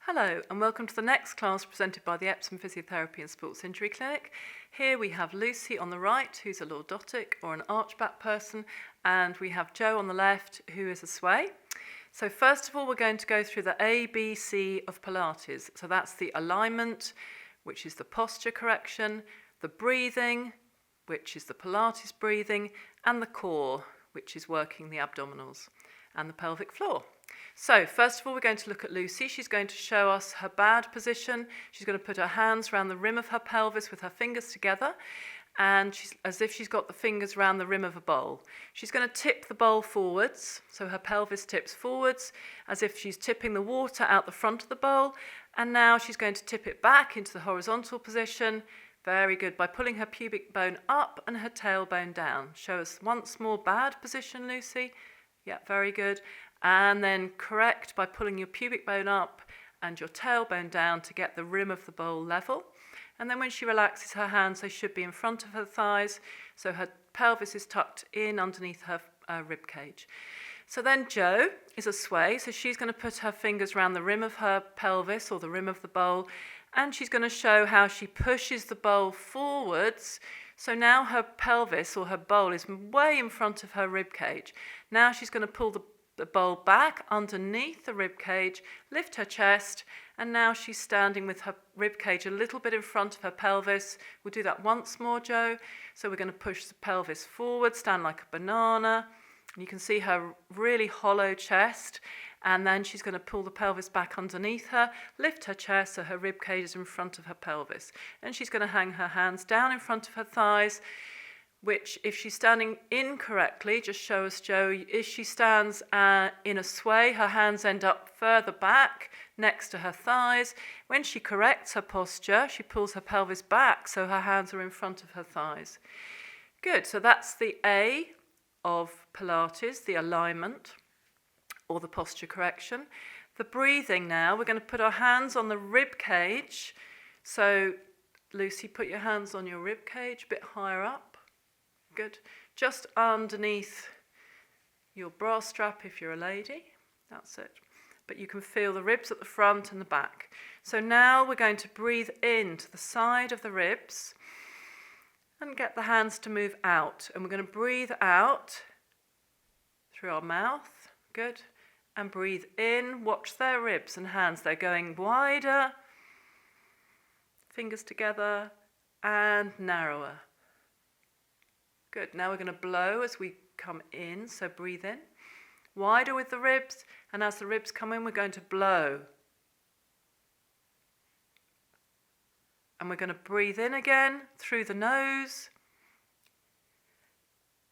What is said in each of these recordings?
Hello and welcome to the next class presented by the Epsom Physiotherapy and Sports Injury Clinic. Here we have Lucy on the right, who's a lordotic or an archback person, and we have Joe on the left, who is a sway. So first of all, we're going to go through the A, B, C of Pilates. So that's the alignment, which is the posture correction, the breathing, which is the Pilates breathing, and the core, which is working the abdominals, and the pelvic floor. So first of all, we're going to look at Lucy. She's going to show us her bad position. She's going to put her hands around the rim of her pelvis with her fingers together, and she's as if she's got the fingers around the rim of a bowl. She's going to tip the bowl forwards, so her pelvis tips forwards, as if she's tipping the water out the front of the bowl, and now she's going to tip it back into the horizontal position. Very good, by pulling her pubic bone up and her tailbone down. Show us once more bad position, Lucy. Yeah, very good. And then correct by pulling your pubic bone up and your tailbone down to get the rim of the bowl level. And then when she relaxes her hands, they should be in front of her thighs, so her pelvis is tucked in underneath her rib cage. So then Jo is a sway, so she's going to put her fingers around the rim of her pelvis or the rim of the bowl, and she's going to show how she pushes the bowl forwards. So now her pelvis or her bowl is way in front of her rib cage. Now she's going to pull the bowl back underneath the rib cage, lift her chest, and now she's standing with her rib cage a little bit in front of her pelvis. We'll do that once more, Jo. So we're going to push the pelvis forward, stand like a banana. You can see her really hollow chest, and then she's going to pull the pelvis back underneath her, lift her chest so her rib cage is in front of her pelvis. And she's going to hang her hands down in front of her thighs, which if she's standing incorrectly, just show us, Jo, if she stands in a sway, her hands end up further back next to her thighs. When she corrects her posture, she pulls her pelvis back so her hands are in front of her thighs. Good, so that's the A of Pilates, the alignment or the posture correction. The breathing now, we're going to put our hands on the rib cage. So Lucy, put your hands on your rib cage a bit higher up. Good. Just underneath your bra strap if you're a lady. That's it. But you can feel the ribs at the front and the back. So now we're going to breathe into the side of the ribs and get the hands to move out. And we're going to breathe out through our mouth. Good. And breathe in. Watch their ribs and hands. They're going wider. Fingers together and narrower. Good. Now we're going to blow as we come in, so breathe in. Wider with the ribs, and as the ribs come in, we're going to blow. And we're going to breathe in again through the nose.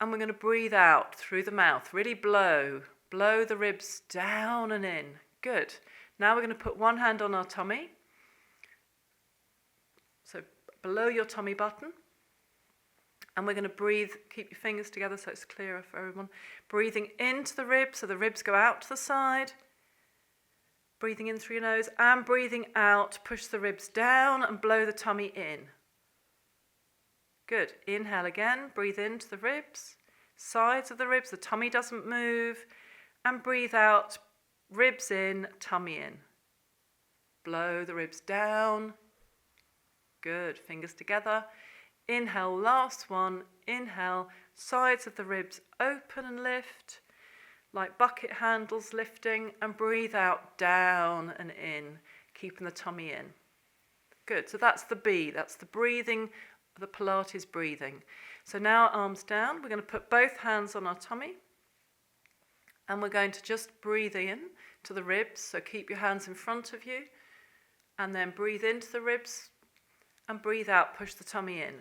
And we're going to breathe out through the mouth. Really blow. Blow the ribs down and in. Good. Now we're going to put one hand on our tummy. So below your tummy button. And we're going to breathe, keep your fingers together so it's clearer for everyone. Breathing into the ribs, so the ribs go out to the side. Breathing in through your nose and breathing out. Push the ribs down and blow the tummy in. Good. Inhale again. Breathe into the ribs. Sides of the ribs, the tummy doesn't move. And breathe out. Ribs in, tummy in. Blow the ribs down. Good. Fingers together. Inhale, last one. Inhale, sides of the ribs open and lift, like bucket handles lifting, and breathe out, down and in, keeping the tummy in. Good, so that's the B, that's the breathing, the Pilates breathing. So now arms down, we're going to put both hands on our tummy, and we're going to just breathe in to the ribs, so keep your hands in front of you, and then breathe into the ribs, and breathe out, push the tummy in.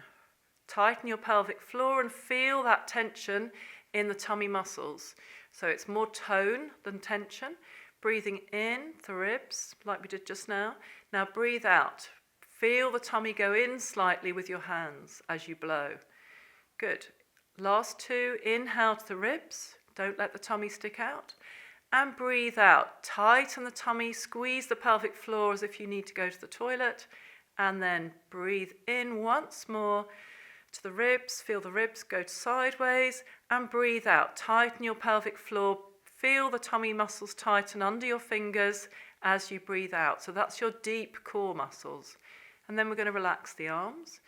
Tighten your pelvic floor and feel that tension in the tummy muscles. So it's more tone than tension. Breathing in the ribs, like we did just now. Now breathe out. Feel the tummy go in slightly with your hands as you blow. Good. Last two, inhale to the ribs. Don't let the tummy stick out. And breathe out. Tighten the tummy, squeeze the pelvic floor as if you need to go to the toilet. And then breathe in once more to the ribs, feel the ribs go sideways, and breathe out. Tighten your pelvic floor, feel the tummy muscles tighten under your fingers, as you breathe out. So that's your deep core muscles. And then we're going to relax the arms.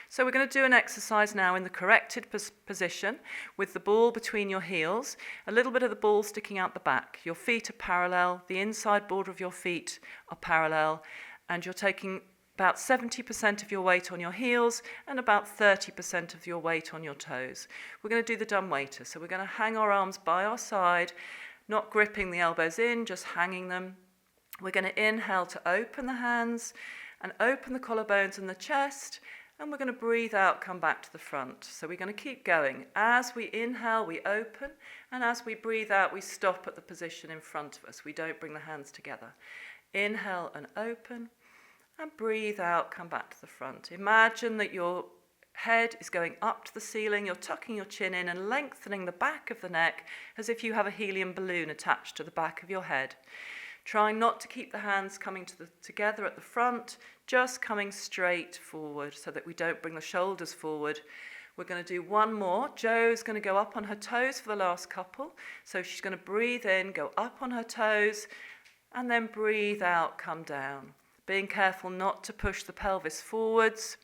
So we're going to do an exercise now in the corrected position with the ball between your heels, a little bit of the ball sticking out the back. Your feet are parallel, the inside border of your feet are parallel, and you're taking about 70% of your weight on your heels and about 30% of your weight on your toes. We're going to do the Dumbwaiter. So we're going to hang our arms by our side, not gripping the elbows in, just hanging them. We're going to inhale to open the hands and open the collarbones and the chest. And we're going to breathe out, come back to the front. So we're going to keep going. As we inhale, we open. And as we breathe out, we stop at the position in front of us. We don't bring the hands together. Inhale and open. And breathe out, come back to the front. Imagine that your head is going up to the ceiling. You're tucking your chin in and lengthening the back of the neck as if you have a helium balloon attached to the back of your head. Trying not to keep the hands coming together at the front, just coming straight forward so that we don't bring the shoulders forward. We're going to do one more. Jo's going to go up on her toes for the last couple. So she's going to breathe in, go up on her toes, and then breathe out, come down. Being careful not to push the pelvis forwards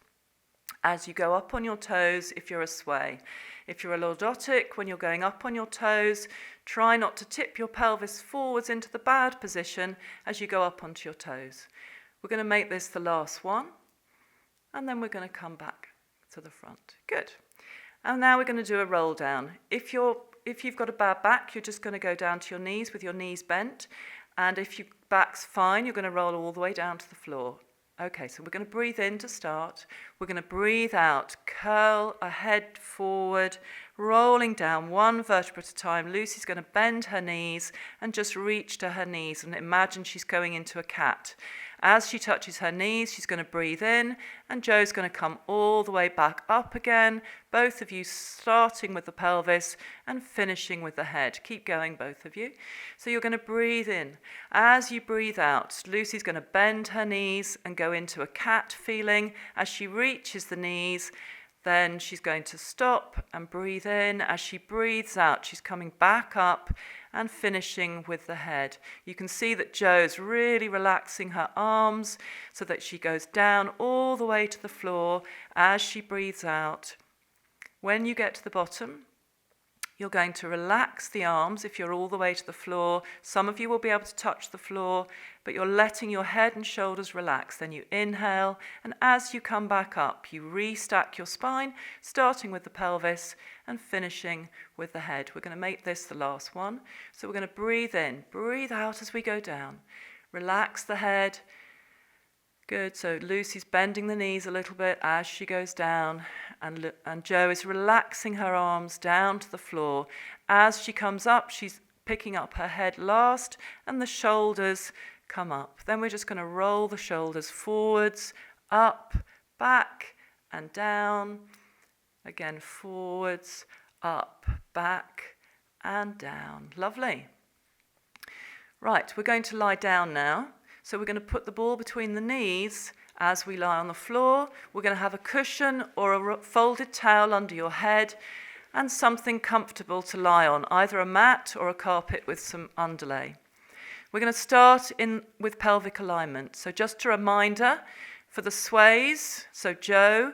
as you go up on your toes if you're a sway. If you're a lordotic, when you're going up on your toes, try not to tip your pelvis forwards into the bad position as you go up onto your toes. We're going to make this the last one, and then we're going to come back to the front. Good. And now we're going to do a roll down. If you've got a bad back, you're just going to go down to your knees with your knees bent, and if your back's fine, you're going to roll all the way down to the floor. Okay, so we're going to breathe in to start. We're going to breathe out, curl a head forward, rolling down one vertebra at a time. Lucy's going to bend her knees and just reach to her knees and imagine she's going into a cat. As she touches her knees, she's going to breathe in, and Jo's going to come all the way back up again, both of you starting with the pelvis and finishing with the head. Keep going, both of you. So you're going to breathe in. As you breathe out, Lucy's going to bend her knees and go into a cat feeling. As she reaches the knees, then she's going to stop and breathe in. As she breathes out, she's coming back up and finishing with the head. You can see that Jo's really relaxing her arms so that she goes down all the way to the floor as she breathes out. When you get to the bottom, you're going to relax the arms if you're all the way to the floor. Some of you will be able to touch the floor, but you're letting your head and shoulders relax. Then you inhale, and as you come back up, you restack your spine, starting with the pelvis and finishing with the head. We're going to make this the last one. So we're going to breathe in, breathe out as we go down. Relax the head. Good, so Lucy's bending the knees a little bit as she goes down, and Jo is relaxing her arms down to the floor. As she comes up, she's picking up her head last, and the shoulders come up. Then we're just going to roll the shoulders forwards, up, back, and down. Again, forwards, up, back, and down. Lovely. Right, we're going to lie down now. So we're going to put the ball between the knees as we lie on the floor. We're going to have a cushion or a folded towel under your head and something comfortable to lie on, either a mat or a carpet with some underlay. We're going to start with pelvic alignment. So just a reminder for the sways, so Jo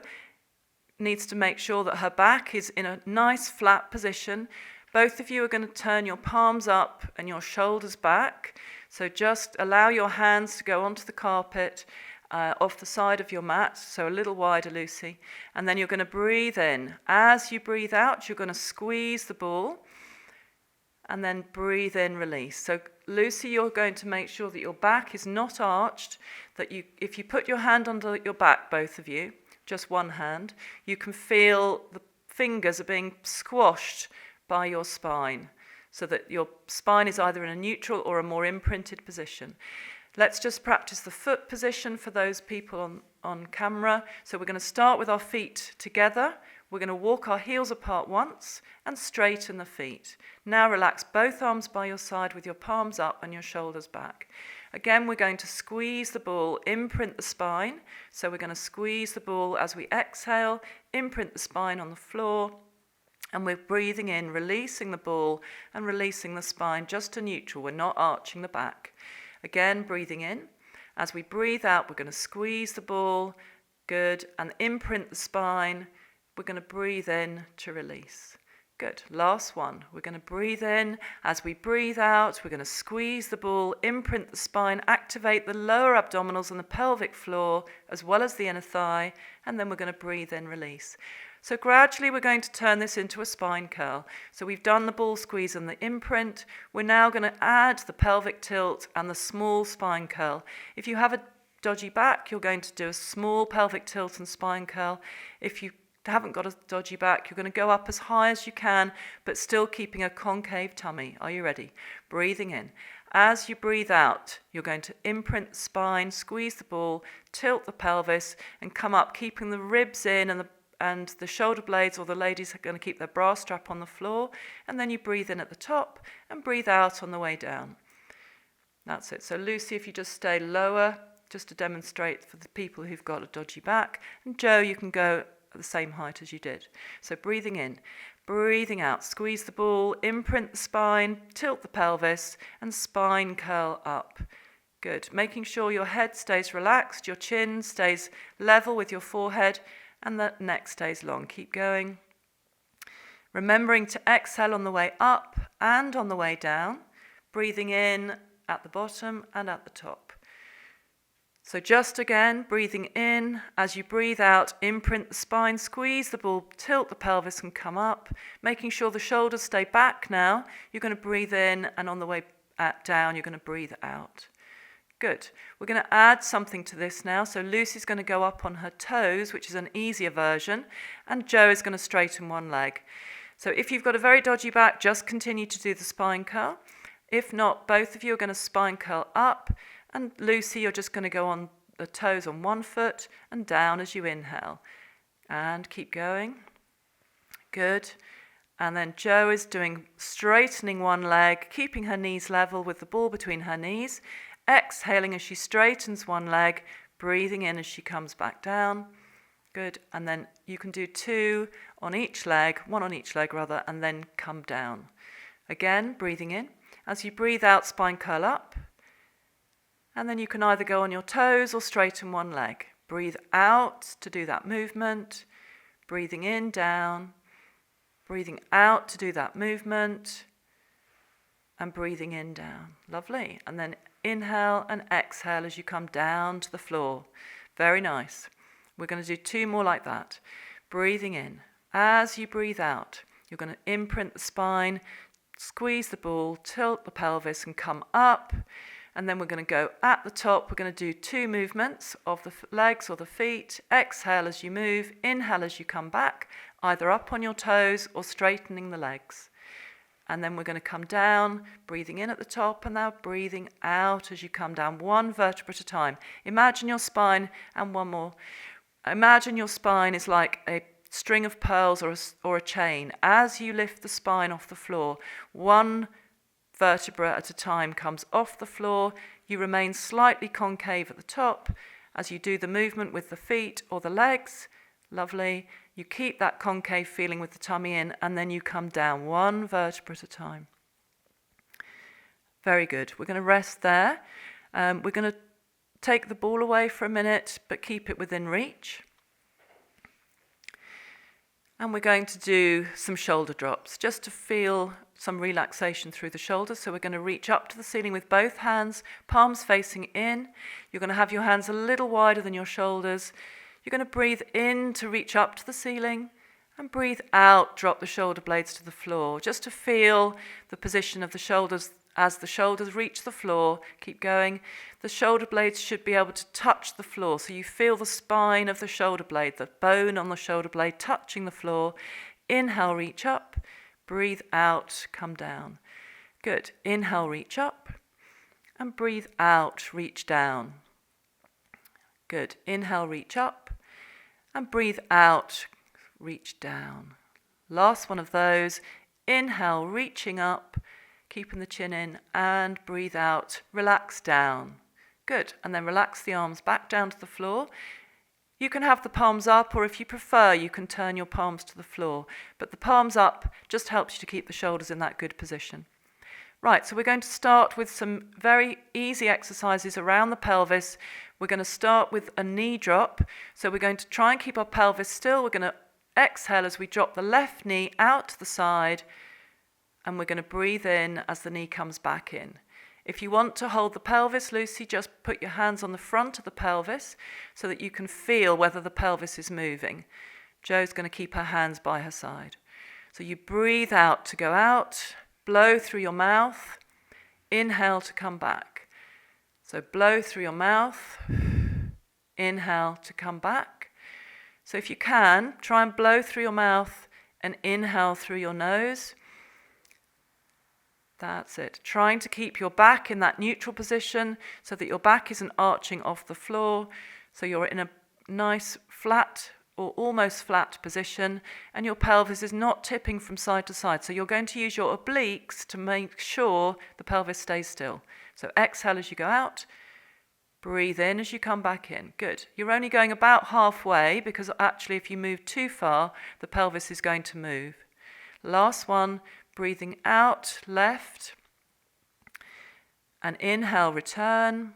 needs to make sure that her back is in a nice flat position. Both of you are going to turn your palms up and your shoulders back. So just allow your hands to go onto the carpet off the side of your mat, so a little wider, Lucy. And then you're going to breathe in. As you breathe out, you're going to squeeze the ball and then breathe in, release. So Lucy, you're going to make sure that your back is not arched, that if you put your hand under your back, both of you, just one hand, you can feel the fingers are being squashed by your spine, so that your spine is either in a neutral or a more imprinted position. Let's just practice the foot position for those people on camera. So we're going to start with our feet together. We're going to walk our heels apart once and straighten the feet. Now relax both arms by your side with your palms up and your shoulders back. Again, we're going to squeeze the ball, imprint the spine. So we're going to squeeze the ball as we exhale, imprint the spine on the floor. And we're breathing in, releasing the ball and releasing the spine just to neutral. We're not arching the back. Again, breathing in. As we breathe out, we're going to squeeze the ball. Good. And imprint the spine. We're going to breathe in to release. Good. Last one. We're going to breathe in. As we breathe out, we're going to squeeze the ball, imprint the spine, activate the lower abdominals and the pelvic floor, as well as the inner thigh. And then we're going to breathe in, release. So gradually we're going to turn this into a spine curl. So we've done the ball squeeze and the imprint. We're now going to add the pelvic tilt and the small spine curl. If you have a dodgy back, you're going to do a small pelvic tilt and spine curl. If you haven't got a dodgy back, you're going to go up as high as you can, but still keeping a concave tummy. Are you ready? Breathing in. As you breathe out, you're going to imprint the spine, squeeze the ball, tilt the pelvis, and come up, keeping the ribs in and the shoulder blades, or the ladies are going to keep their bra strap on the floor, and then you breathe in at the top and breathe out on the way down. That's it. So Lucy, if you just stay lower, just to demonstrate for the people who've got a dodgy back, and Joe, you can go at the same height as you did. So breathing in, breathing out, squeeze the ball, imprint the spine, tilt the pelvis, and spine curl up. Good. Making sure your head stays relaxed, your chin stays level with your forehead, and the neck stays long. Keep going. Remembering to exhale on the way up and on the way down. Breathing in at the bottom and at the top. So just again, breathing in. As you breathe out, imprint the spine, squeeze the ball, tilt the pelvis and come up. Making sure the shoulders stay back now. You're going to breathe in, and on the way down, you're going to breathe out. Good. We're going to add something to this now. So Lucy's going to go up on her toes, which is an easier version, and Joe is going to straighten one leg. So if you've got a very dodgy back, just continue to do the spine curl. If not, both of you are going to spine curl up, and Lucy, you're just going to go on the toes on one foot and down as you inhale. And keep going. Good. And then Joe is doing straightening one leg, keeping her knees level with the ball between her knees. Exhaling as she straightens one leg, breathing in as she comes back down. Good. And then you can do two on each leg, one on each leg rather, and then come down. Again, breathing in. As you breathe out, spine curl up. And then you can either go on your toes or straighten one leg. Breathe out to do that movement. Breathing in, down. Breathing out to do that movement. And breathing in, down. Lovely. And then inhale and exhale as you come down to the floor. Very nice. We're going to do two more like that. Breathing in. As you breathe out, you're going to imprint the spine, squeeze the ball, tilt the pelvis and come up. And then we're going to go at the top. We're going to do two movements of the legs or the feet. Exhale as you move. Inhale as you come back, either up on your toes or straightening the legs. And then we're going to come down, breathing in at the top, and now breathing out as you come down, one vertebra at a time. Imagine your spine, and one more. Imagine your spine is like a string of pearls or a chain. As you lift the spine off the floor, one vertebra at a time comes off the floor. You remain slightly concave at the top as you do the movement with the feet or the legs. Lovely. You keep that concave feeling with the tummy in, and then you come down one vertebra at a time. Very good. We're going to rest there. We're going to take the ball away for a minute, but keep it within reach. And we're going to do some shoulder drops, just to feel some relaxation through the shoulders. So we're going to reach up to the ceiling with both hands, palms facing in. You're going to have your hands a little wider than your shoulders. You're going to breathe in to reach up to the ceiling, and breathe out, drop the shoulder blades to the floor, just to feel the position of the shoulders as the shoulders reach the floor. Keep going. The shoulder blades should be able to touch the floor, so you feel the spine of the shoulder blade, the bone on the shoulder blade touching the floor. Inhale, reach up. Breathe out, come down. Good. Inhale, reach up. And breathe out, reach down. Good. Inhale, reach up. And breathe out, reach down. Last one of those. Inhale, reaching up, keeping the chin in, and breathe out, relax down. Good. And then relax the arms back down to the floor. You can have the palms up, or if you prefer, you can turn your palms to the floor. But the palms up just helps you to keep the shoulders in that good position. Right, so we're going to start with some very easy exercises around the pelvis. We're going to start with a knee drop. So we're going to try and keep our pelvis still. We're going to exhale as we drop the left knee out to the side, and we're going to breathe in as the knee comes back in. If you want to hold the pelvis, Lucy, just put your hands on the front of the pelvis so that you can feel whether the pelvis is moving. Jo's going to keep her hands by her side. So you breathe out to go out, blow through your mouth, inhale to come back. So blow through your mouth, inhale to come back. So if you can, try and blow through your mouth and inhale through your nose. That's it. Trying to keep your back in that neutral position so that your back isn't arching off the floor. So you're in a nice flat or almost flat position, and your pelvis is not tipping from side to side. So you're going to use your obliques to make sure the pelvis stays still. So exhale as you go out. Breathe in as you come back in. Good. You're only going about halfway, because actually if you move too far, the pelvis is going to move. Last one. Breathing out, left, and inhale, return.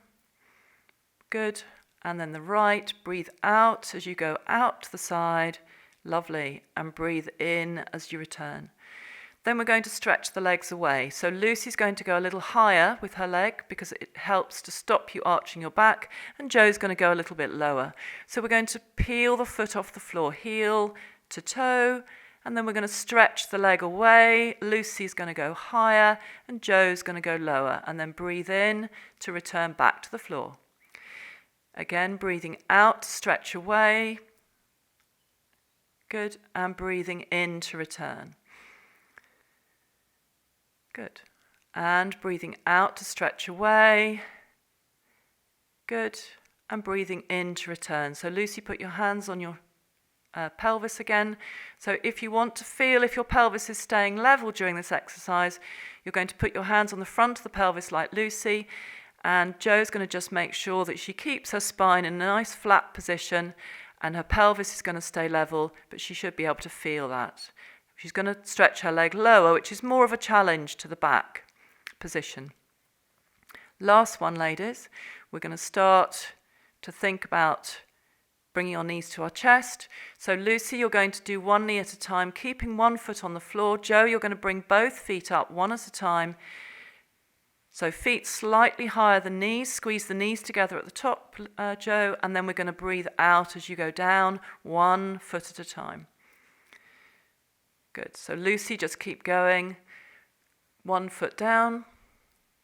Good. And then the right, breathe out as you go out to the side. Lovely. And breathe in as you return. Then we're going to stretch the legs away. So Lucy's going to go a little higher with her leg because it helps to stop you arching your back, and Jo's going to go a little bit lower. So we're going to peel the foot off the floor, heel to toe. And then we're going to stretch the leg away. Lucy's going to go higher and Jo's going to go lower. And then breathe in to return back to the floor. Again, breathing out to stretch away. Good. And breathing in to return. Good. And breathing out to stretch away. Good. And breathing in to return. So Lucy, put your hands on your pelvis again. So if you want to feel if your pelvis is staying level during this exercise, you're going to put your hands on the front of the pelvis like Lucy, and Jo's going to just make sure that she keeps her spine in a nice flat position and her pelvis is going to stay level, but she should be able to feel that. She's going to stretch her leg lower, which is more of a challenge to the back position. Last one, ladies. We're going to start to think about bringing your knees to our chest. So Lucy, you're going to do one knee at a time, keeping one foot on the floor. Jo, you're going to bring both feet up one at a time. So feet slightly higher than knees. Squeeze the knees together at the top, Jo, and then we're going to breathe out as you go down, one foot at a time. Good. So Lucy, just keep going. One foot down.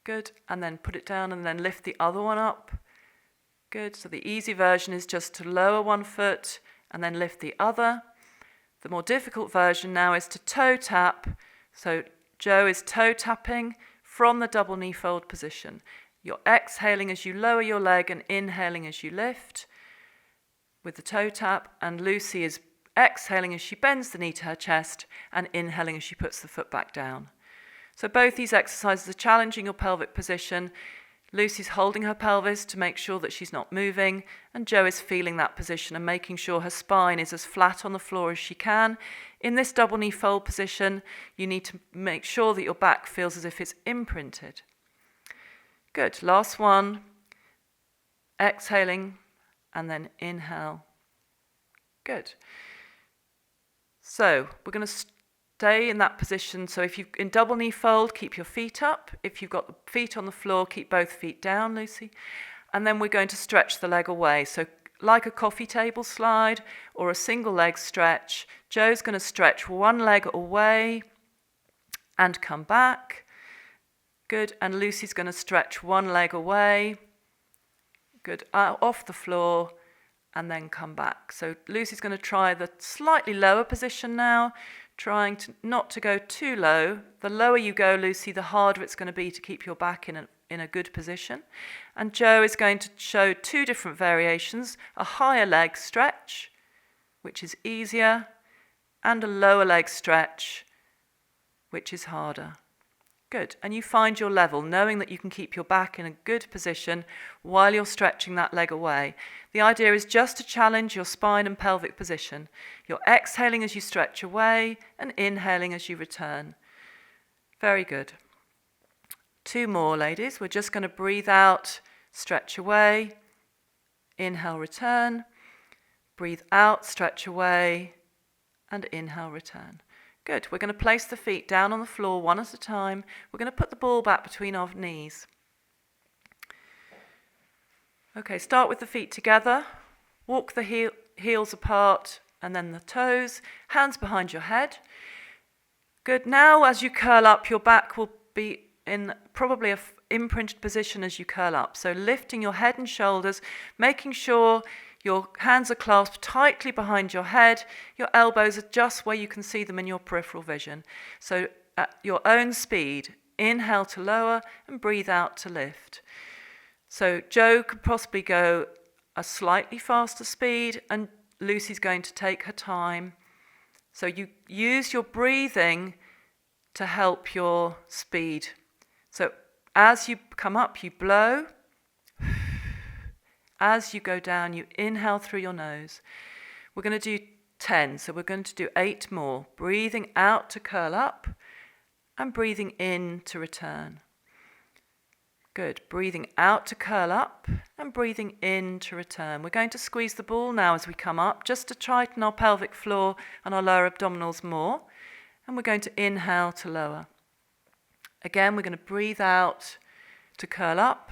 Good. And then put it down and then lift the other one up. Good. So the easy version is just to lower one foot and then lift the other. The more difficult version now is to toe tap. So Jo is toe tapping from the double knee fold position. You're exhaling as you lower your leg and inhaling as you lift with the toe tap. And Lucy is exhaling as she bends the knee to her chest and inhaling as she puts the foot back down. So both these exercises are challenging your pelvic position. Lucy's holding her pelvis to make sure that she's not moving, and Jo is feeling that position and making sure her spine is as flat on the floor as she can. In this double knee fold position, you need to make sure that your back feels as if it's imprinted. Good. Last one. Exhaling and then inhale. Good. So we're going to stay in that position. So if you're in double knee fold, keep your feet up. If you've got the feet on the floor, keep both feet down, Lucy. And then we're going to stretch the leg away. So like a coffee table slide or a single leg stretch, Jo's going to stretch one leg away and come back. Good. And Lucy's going to stretch one leg away. Good. Off the floor and then come back. So Lucy's going to try the slightly lower position now, trying to not to go too low. The lower you go, Lucy, the harder it's going to be to keep your back in a good position. And Jo is going to show two different variations, a higher leg stretch, which is easier, and a lower leg stretch, which is harder. Good. And you find your level, knowing that you can keep your back in a good position while you're stretching that leg away. The idea is just to challenge your spine and pelvic position. You're exhaling as you stretch away and inhaling as you return. Very good. 2 more, ladies. We're just going to breathe out, stretch away, inhale, return. Breathe out, stretch away, and inhale, return. Good. We're going to place the feet down on the floor one at a time. We're going to put the ball back between our knees. Okay, start with the feet together. Walk the heels apart and then the toes. Hands behind your head. Good. Now as you curl up, your back will be in probably an imprinted position as you curl up. So lifting your head and shoulders, making sure your hands are clasped tightly behind your head. Your elbows are just where you can see them in your peripheral vision. So at your own speed, inhale to lower and breathe out to lift. So Jo could possibly go a slightly faster speed and Lucy's going to take her time. So you use your breathing to help your speed. So as you come up, you blow. As you go down, you inhale through your nose. We're going to do 10, so we're going to do 8 more. Breathing out to curl up and breathing in to return. Good. Breathing out to curl up and breathing in to return. We're going to squeeze the ball now as we come up, just to tighten our pelvic floor and our lower abdominals more. And we're going to inhale to lower. Again, we're going to breathe out to curl up.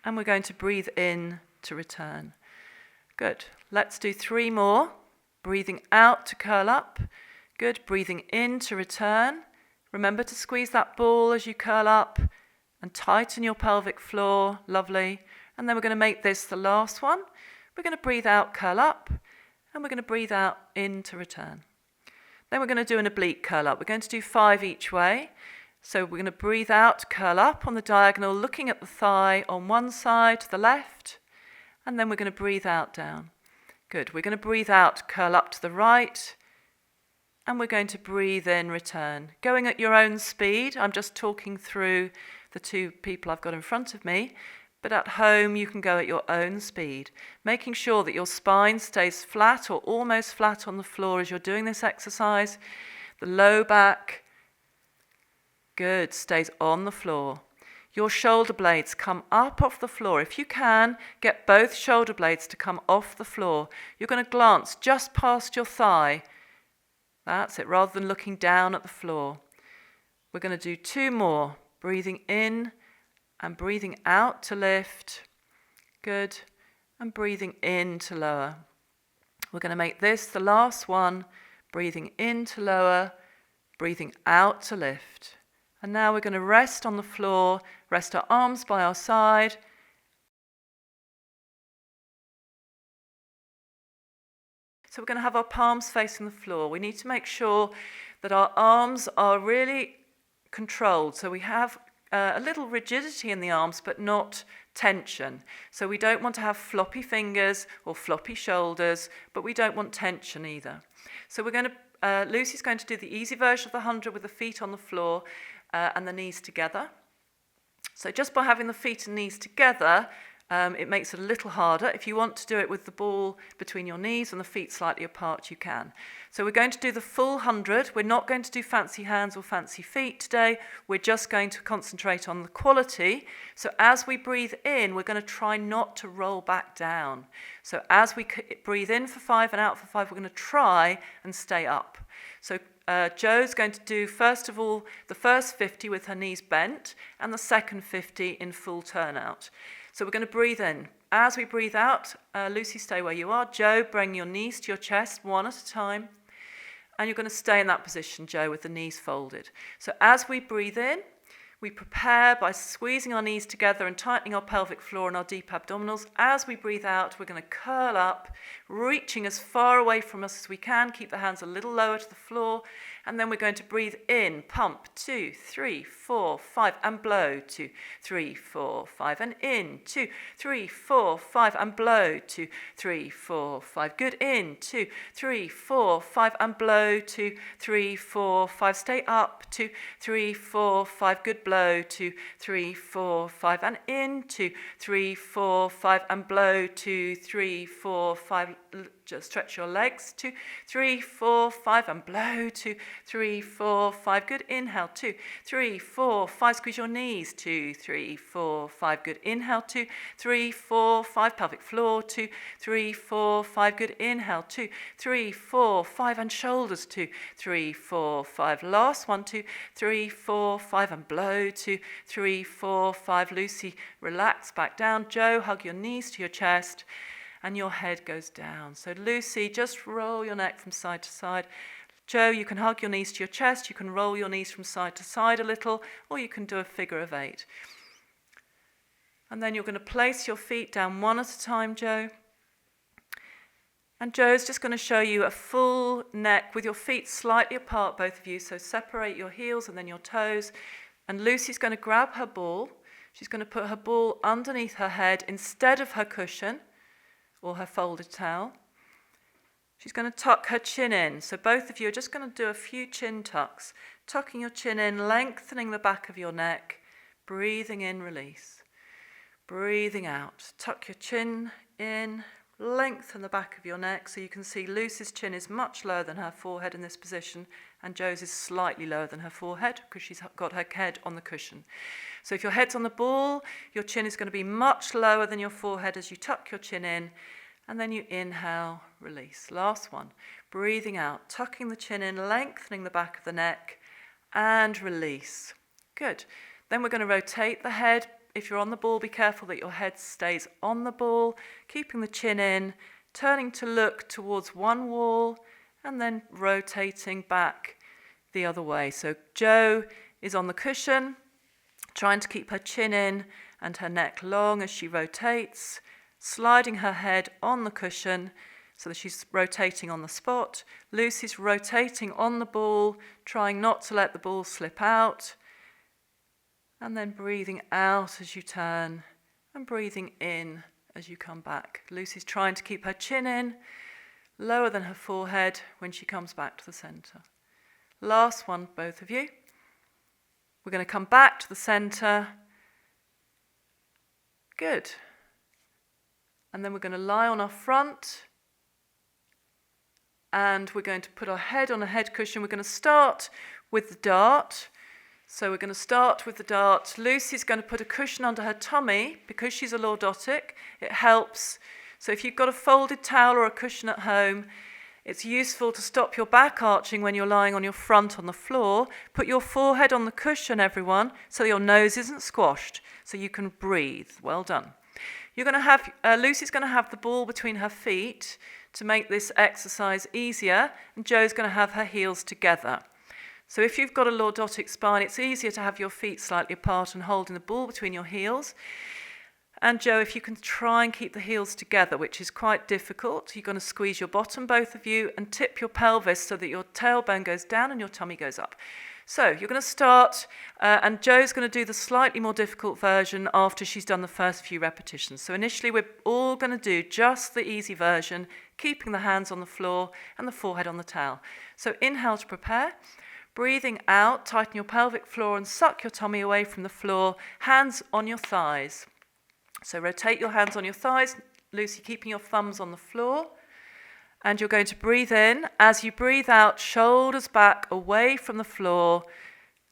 And we're going to breathe in to return. Good. Let's do 3 more. Breathing out to curl up. Good. Breathing in to return. Remember to squeeze that ball as you curl up and tighten your pelvic floor. Lovely. And then we're going to make this the last one. We're going to breathe out, curl up, and we're going to breathe out in to return. Then we're going to do an oblique curl up. We're going to do 5 each way. So we're going to breathe out, curl up on the diagonal, looking at the thigh on one side to the left, and then we're going to breathe out down. Good. We're going to breathe out, curl up to the right, and we're going to breathe in, return. Going at your own speed. I'm just talking through the 2 people I've got in front of me, but at home you can go at your own speed, making sure that your spine stays flat or almost flat on the floor as you're doing this exercise. The low back, good, stays on the floor. Your shoulder blades come up off the floor. If you can, get both shoulder blades to come off the floor. You're going to glance just past your thigh. That's it, rather than looking down at the floor. We're going to do 2 more. Breathing in and breathing out to lift. Good. And breathing in to lower. We're going to make this the last one. Breathing in to lower, breathing out to lift. And now we're going to rest on the floor, rest our arms by our side. So we're going to have our palms facing the floor. We need to make sure that our arms are really controlled. So we have a little rigidity in the arms, but not tension. So we don't want to have floppy fingers or floppy shoulders, but we don't want tension either. So we're going to, Lucy's going to do the easy version of the 100 with the feet on the floor and the knees together. So just by having the feet and knees together, it makes it a little harder. If you want to do it with the ball between your knees and the feet slightly apart, you can. So we're going to do the full 100. We're not going to do fancy hands or fancy feet today. We're just going to concentrate on the quality. So as we breathe in, we're going to try not to roll back down. So as we breathe in for 5 and out for 5, we're going to try and stay up. So Jo's going to do, first of all, the first 50 with her knees bent and the second 50 in full turnout. So we're going to breathe in. As we breathe out, Lucy, stay where you are. Jo, bring your knees to your chest one at a time. And you're going to stay in that position, Jo, with the knees folded. So as we breathe in, We prepare by squeezing our knees together and tightening our pelvic floor and our deep abdominals. As we breathe out, we're going to curl up, reaching as far away from us as we can. Keep the hands a little lower to the floor. And then we're going to breathe in, pump, 2, 3, 4, 5, and blow, 2, 3, 4, 5, and in, 2, 3, 4, 5, and blow, 2, 3, 4, 5. Good, in, 2, 3, 4, 5, and blow, 2, 3, 4, 5. Stay up, 2, 3, 4, 5. Good, blow, 2, 3, 4, 5, and in, 2, 3, 4, 5, and blow, 2, 3, 4, 5. Just stretch your legs, 2, 3, 4, 5, and blow, 2, 3, 4, 5. Good, inhale, 2, 3, 4, 5. Squeeze your knees, 2, 3, 4, 5. Good, inhale, 2, 3, 4, 5. Pelvic floor, 2, 3, 4, 5. Good, inhale, 2, 3, 4, 5. And shoulders, 2, 3, 4, 5. Last one, 2, 3, 4, 5. And blow, 2, 3, 4, 5. Lucy, relax back down. Joe, hug your knees to your chest. And your head goes down. So Lucy, just roll your neck from side to side. Joe, you can hug your knees to your chest. You can roll your knees from side to side a little, or you can do a figure of 8. And then you're going to place your feet down one at a time, Joe. And Joe's just going to show you a full neck with your feet slightly apart, both of you. So separate your heels and then your toes. And Lucy's going to grab her ball. She's going to put her ball underneath her head instead of her cushion or her folded towel. She's going to tuck her chin in. So both of you are just going to do a few chin tucks. Tucking your chin in, lengthening the back of your neck. Breathing in, release. Breathing out. Tuck your chin in, lengthen the back of your neck. So you can see Lucy's chin is much lower than her forehead in this position, and Joe's is slightly lower than her forehead because she's got her head on the cushion. So if your head's on the ball, your chin is going to be much lower than your forehead as you tuck your chin in, and then you inhale, release. Last one. Breathing out, tucking the chin in, lengthening the back of the neck, and release. Good. Then we're going to rotate the head. If you're on the ball, be careful that your head stays on the ball, keeping the chin in, turning to look towards one wall, and then rotating back the other way. So Joe is on the cushion, trying to keep her chin in and her neck long as she rotates, sliding her head on the cushion so that she's rotating on the spot. Lucy's rotating on the ball, trying not to let the ball slip out, and then breathing out as you turn and breathing in as you come back. Lucy's trying to keep her chin in, lower than her forehead when she comes back to the center. Last one, both of you. We're going to come back to the center. Good. And then we're going to lie on our front. And we're going to put our head on a head cushion. We're going to start with the dart. So we're going to start with the dart. Lucy's going to put a cushion under her tummy because she's a lordotic. It helps. So if you've got a folded towel or a cushion at home, it's useful to stop your back arching when you're lying on your front on the floor. Put your forehead on the cushion, everyone, so your nose isn't squashed, so you can breathe. Well done. You're going to have Lucy's going to have the ball between her feet to make this exercise easier, and Joe's going to have her heels together. So if you've got a lordotic spine, it's easier to have your feet slightly apart and holding the ball between your heels. And Joe, if you can try and keep the heels together, which is quite difficult, you're going to squeeze your bottom, both of you, and tip your pelvis so that your tailbone goes down and your tummy goes up. So you're going to start, and Joe's going to do the slightly more difficult version after she's done the first few repetitions. So initially we're all going to do just the easy version, keeping the hands on the floor and the forehead on the towel. So inhale to prepare. Breathing out, tighten your pelvic floor and suck your tummy away from the floor, hands on your thighs. So rotate your hands on your thighs, Lucy keeping your thumbs on the floor. And you're going to breathe in. As you breathe out, shoulders back away from the floor,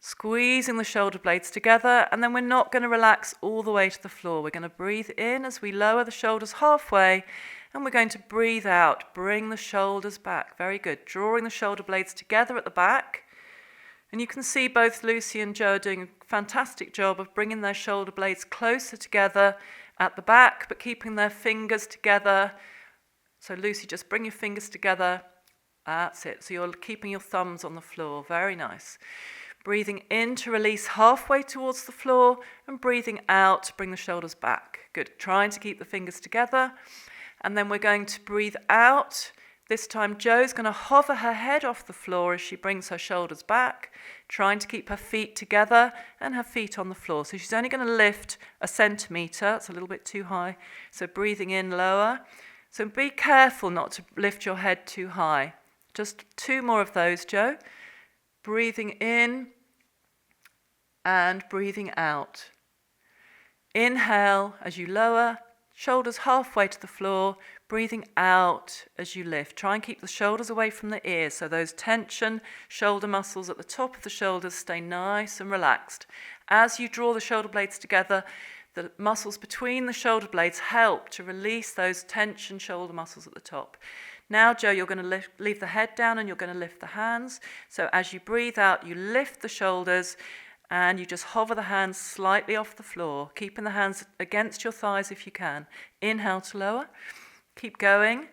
squeezing the shoulder blades together. And then we're not going to relax all the way to the floor. We're going to breathe in as we lower the shoulders halfway. And we're going to breathe out, bring the shoulders back. Very good. Drawing the shoulder blades together at the back. And you can see both Lucy and Joe are doing a fantastic job of bringing their shoulder blades closer together at the back, but keeping their fingers together. So Lucy, just bring your fingers together. That's it. So you're keeping your thumbs on the floor. Very nice. Breathing in to release halfway towards the floor, and breathing out to bring the shoulders back. Good. Trying to keep the fingers together. And then we're going to breathe out. This time Jo's going to hover her head off the floor as she brings her shoulders back, trying to keep her feet together and her feet on the floor. So she's only going to lift 1 centimetre. It's a little bit too high. So breathing in lower. So be careful not to lift your head too high. Just 2 more of those, Jo. Breathing in and breathing out. Inhale as you lower, shoulders halfway to the floor, breathing out as you lift. Try and keep the shoulders away from the ears, so those tension shoulder muscles at the top of the shoulders stay nice and relaxed. As you draw the shoulder blades together, the muscles between the shoulder blades help to release those tension shoulder muscles at the top. Now, Jo, you're going to leave the head down and you're going to lift the hands. So as you breathe out, you lift the shoulders and you just hover the hands slightly off the floor, keeping the hands against your thighs if you can. Inhale to lower. Keep going.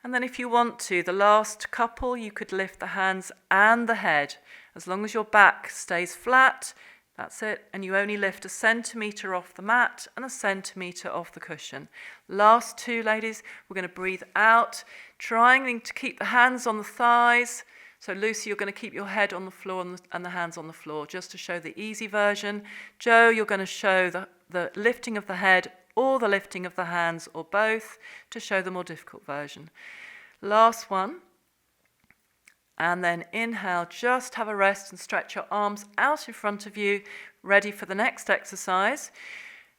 And then if you want to, the last couple, you could lift the hands and the head. As long as your back stays flat, that's it. And you only lift 1 centimetre off the mat and 1 centimetre off the cushion. Last 2, ladies, we're going to breathe out, trying to keep the hands on the thighs. So Lucy, you're going to keep your head on the floor and the hands on the floor, just to show the easy version. Jo, you're going to show the lifting of the head or the lifting of the hands or both to show the more difficult version. Last one. And then inhale, just have a rest and stretch your arms out in front of you, ready for the next exercise.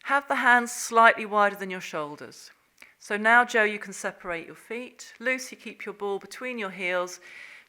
Have the hands slightly wider than your shoulders. So now, Jo, you can separate your feet. Lucy, keep your ball between your heels,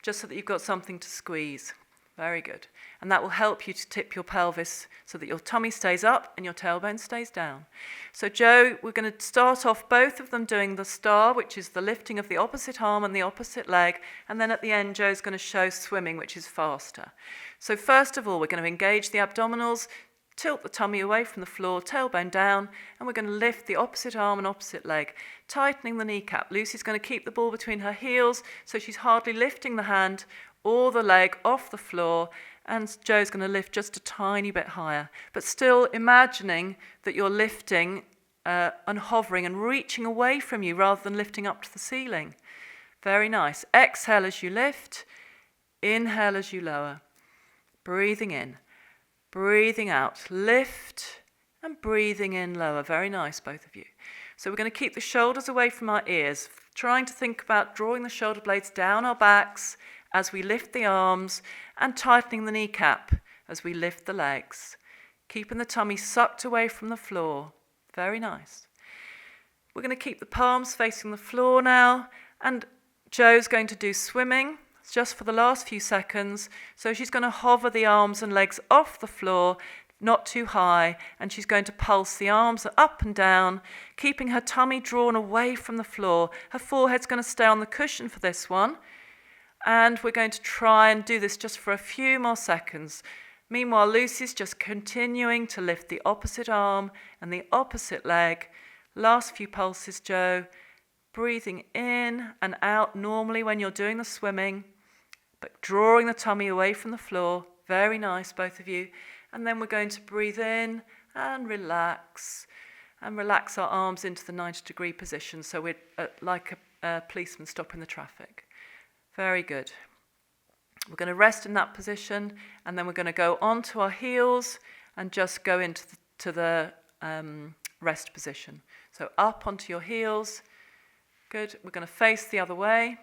just so that you've got something to squeeze. Very good. And that will help you to tip your pelvis so that your tummy stays up and your tailbone stays down. So Jo, we're going to start off both of them doing the star, which is the lifting of the opposite arm and the opposite leg. And then at the end, Jo's going to show swimming, which is faster. So first of all, we're going to engage the abdominals, tilt the tummy away from the floor, tailbone down, and we're going to lift the opposite arm and opposite leg, tightening the kneecap. Lucy's going to keep the ball between her heels, so she's hardly lifting the hand or the leg off the floor, and Jo's going to lift just a tiny bit higher, but still imagining that you're lifting and hovering and reaching away from you rather than lifting up to the ceiling. Very nice. Exhale as you lift, inhale as you lower. Breathing in, breathing out, lift and breathing in, lower. Very nice, both of you. So we're going to keep the shoulders away from our ears, trying to think about drawing the shoulder blades down our backs as we lift the arms and tightening the kneecap as we lift the legs, keeping the tummy sucked away from the floor. Very nice. We're going to keep the palms facing the floor now, and Jo's going to do swimming just for the last few seconds. So she's going to hover the arms and legs off the floor, not too high, and she's going to pulse the arms up and down, keeping her tummy drawn away from the floor. Her forehead's going to stay on the cushion for this one. And we're going to try and do this just for a few more seconds. Meanwhile, Lucy's just continuing to lift the opposite arm and the opposite leg. Last few pulses, Jo. Breathing in and out normally when you're doing the swimming, but drawing the tummy away from the floor. Very nice, both of you. And then we're going to breathe in and relax our arms into the 90-degree position. So we're like a policeman stopping the traffic. Very good. We're going to rest in that position, and then we're going to go onto our heels and just go into the rest position. So up onto your heels. Good. We're going to face the other way.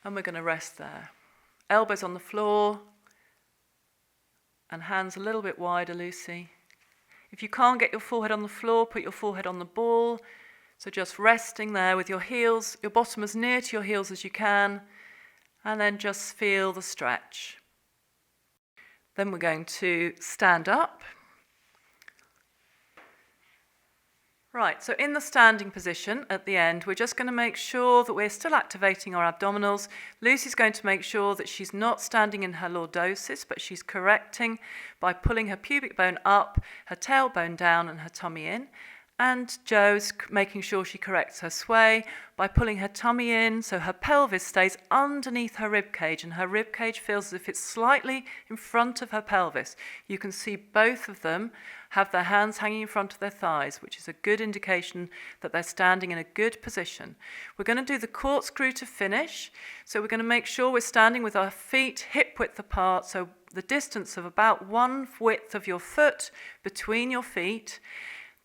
And we're going to rest there. Elbows on the floor and hands a little bit wider, Lucy. If you can't get your forehead on the floor, put your forehead on the ball. So just resting there with your heels, your bottom as near to your heels as you can, and then just feel the stretch. Then we're going to stand up. Right, so in the standing position at the end, we're just going to make sure that we're still activating our abdominals. Lucy's going to make sure that she's not standing in her lordosis, but she's correcting by pulling her pubic bone up, her tailbone down, and her tummy in. And Jo's making sure she corrects her sway by pulling her tummy in so her pelvis stays underneath her rib cage, and her rib cage feels as if it's slightly in front of her pelvis. You can see both of them have their hands hanging in front of their thighs, which is a good indication that they're standing in a good position. We're going to do the corkscrew to finish. So we're going to make sure we're standing with our feet hip width apart, so the distance of about 1 width of your foot between your feet.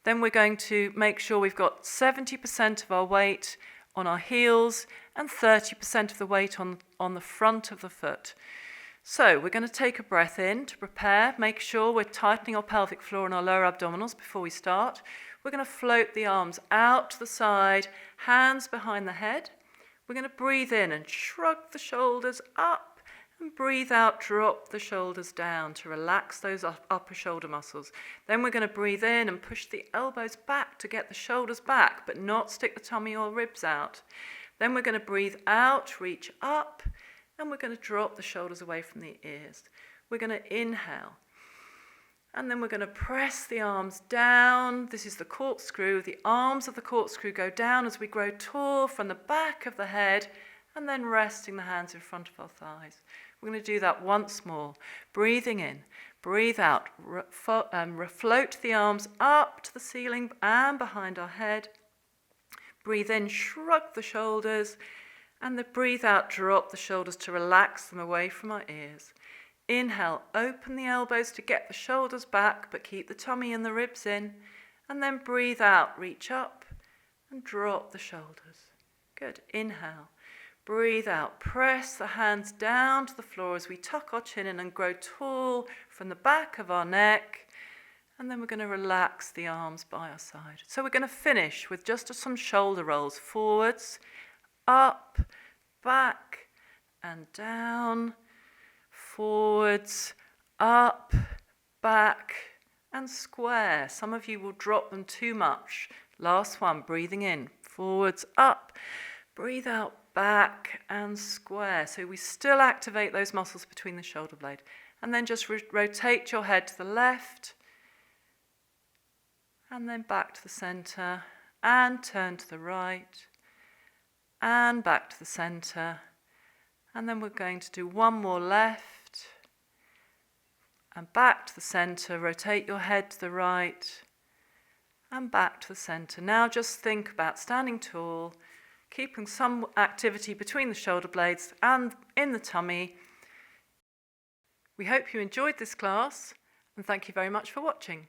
Then we're going to make sure we've got 70% of our weight on our heels and 30% of the weight on the front of the foot. So we're going to take a breath in to prepare. Make sure we're tightening our pelvic floor and our lower abdominals before we start. We're going to float the arms out to the side, hands behind the head. We're going to breathe in and shrug the shoulders up, and breathe out, drop the shoulders down to relax those upper shoulder muscles. Then we're going to breathe in and push the elbows back to get the shoulders back, but not stick the tummy or ribs out. Then we're going to breathe out, reach up, and we're going to drop the shoulders away from the ears. We're going to inhale. And then we're going to press the arms down. This is the corkscrew. The arms of the corkscrew go down as we grow tall from the back of the head, and then resting the hands in front of our thighs. We're going to do that once more. Breathing in, breathe out, float the arms up to the ceiling and behind our head. Breathe in, shrug the shoulders, and then breathe out, drop the shoulders to relax them away from our ears. Inhale, open the elbows to get the shoulders back, but keep the tummy and the ribs in. And then breathe out, reach up, and drop the shoulders. Good. Inhale. Breathe out, press the hands down to the floor as we tuck our chin in and grow tall from the back of our neck. And then we're going to relax the arms by our side. So we're going to finish with just some shoulder rolls. Forwards, up, back, and down. Forwards, up, back, and square. Some of you will drop them too much. Last one, breathing in. Forwards, up, breathe out, back and square. So we still activate those muscles between the shoulder blade. And then just rotate your head to the left. And then back to the center. And turn to the right. And back to the center. And then we're going to do one more left. And back to the center. Rotate your head to the right. And back to the center. Now just think about standing tall, keeping some activity between the shoulder blades and in the tummy. We hope you enjoyed this class, and thank you very much for watching.